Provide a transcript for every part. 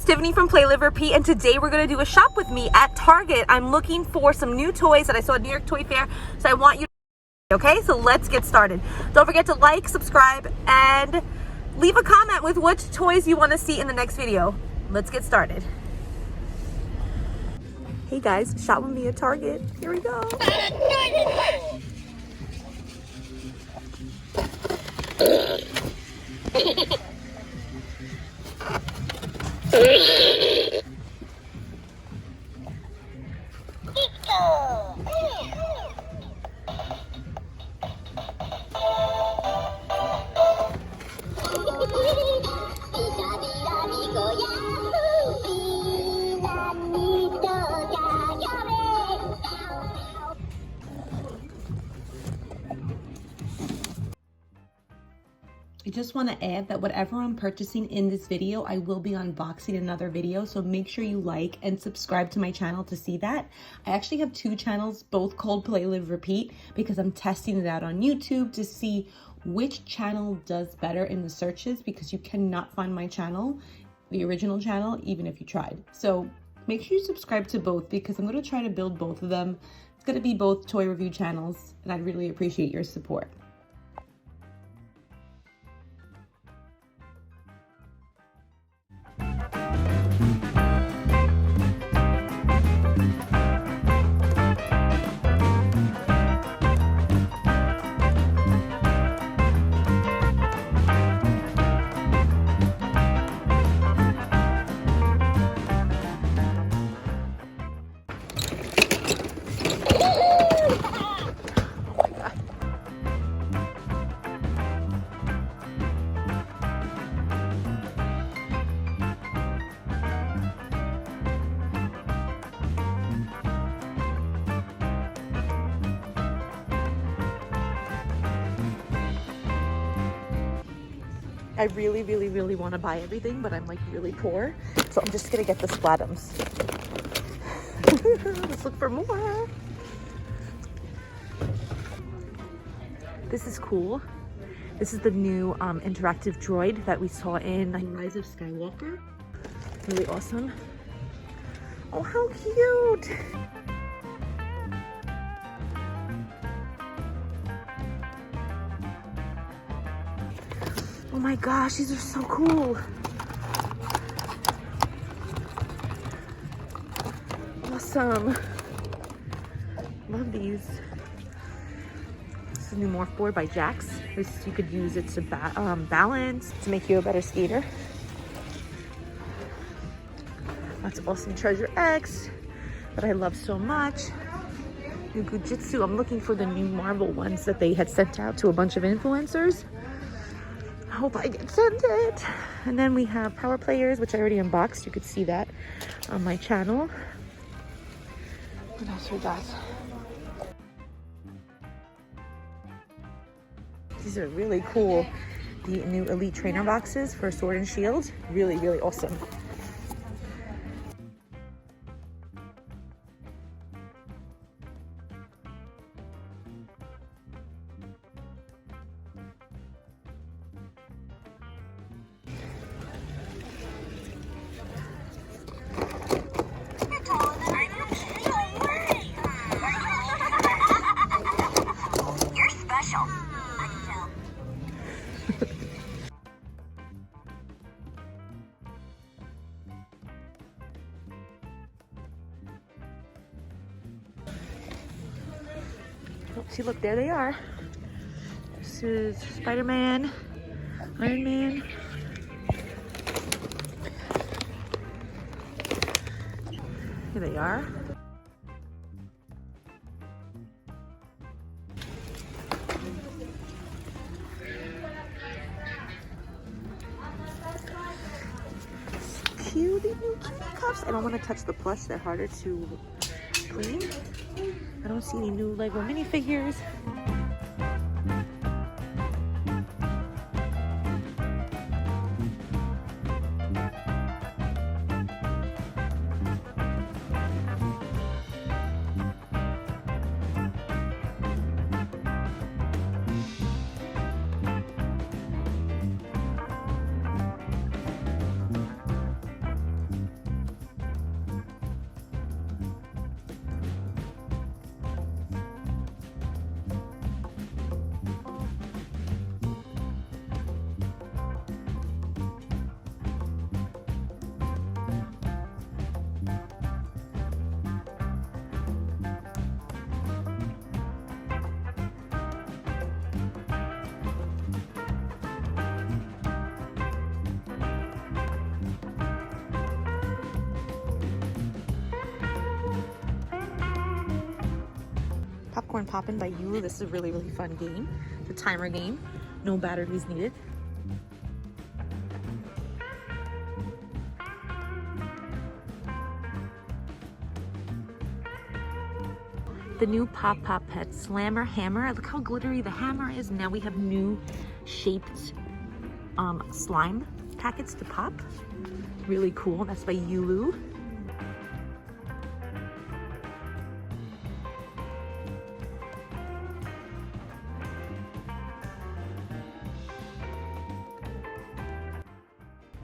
Tiffany from Play Live Repeat, and today we're gonna do a shop with me at Target. I'm looking for some new toys that I saw at New York Toy Fair, so I want you to, okay? So let's get started. Don't forget to like, subscribe, and leave a comment with which toys you want to see in the next video. Let's get started. Hey guys, shop with me at Target. Here we go. I just want to add that whatever I'm purchasing in this video, I will be unboxing another video, so make sure you like and subscribe to my channel to see that. I actually have two channels, both called Play Live Repeat, because I'm testing it out on YouTube to see which channel does better in the searches, because you cannot find my channel, the original channel, even if you tried. So make sure you subscribe to both, because I'm going to try to build both of them. It's going to be both toy review channels, and I'd really appreciate your support. I really want to buy everything, but I'm like really poor. So I'm just gonna get the Splatums. Let's look for more. This is cool. This is the new interactive droid that we saw in Rise of Skywalker. Really awesome. Oh, how cute. Oh my gosh, these are so cool. Awesome. Love these. This is a new morph board by Jax. This, you could use it to balance, to make you a better skater. That's awesome. Treasure X that I love so much. New Goo Jit. I'm looking for the new Marvel ones that they had sent out to a bunch of influencers. I hope I get sent it. And then we have Power Players, which I already unboxed. You could see that on my channel. What else we got? These are really cool. The new Elite Trainer boxes for Sword and Shield. Really awesome. Oh, see, look, there they are. This is Spider-Man, Iron Man. Here they are. Cute, new cutie cups. I don't want to touch the plush, they're harder to clean. I don't see any new Lego minifigures. Popcorn Poppin' by Yulu. This is a really, really fun game. It's a timer game. No batteries needed. The new Pop Pop Pet Slammer Hammer. Look how glittery the hammer is. Now we have new shaped slime packets to pop. Really cool. That's by Yulu.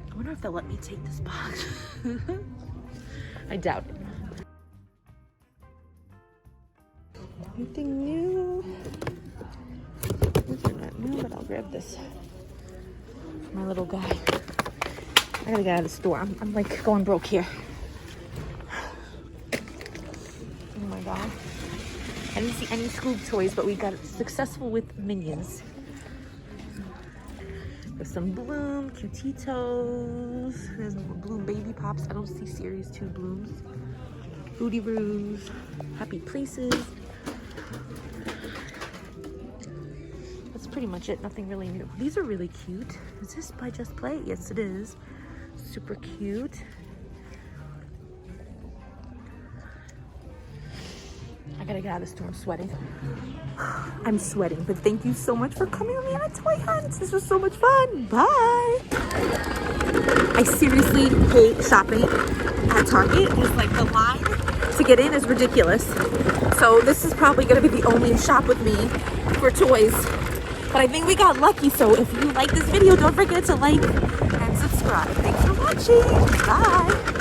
I wonder if they'll let me take this box. I doubt it. Anything new? These are not new, but I'll grab this. My little guy. I gotta get out of the store. I'm like going broke here. Oh my god. I didn't see any Scoob toys, but we got successful with Minions. There's some Bloom, Cutitos. There's more Bloom Baby Pops. I don't see Series 2 Blooms. Booty Roos. Happy Places. That's pretty much it. Nothing really new. These are really cute. Is this by Just Play? Yes, it is. Super cute. I gotta get out of the store. I'm sweating. I'm sweating, but thank you so much for coming with me on a toy hunt. This was so much fun. Bye. I seriously hate shopping at Target. It's like the line to get in is ridiculous. So this is probably gonna be the only shop with me for toys. But I think we got lucky. So if you like this video, don't forget to like and subscribe. Thanks for watching. Bye.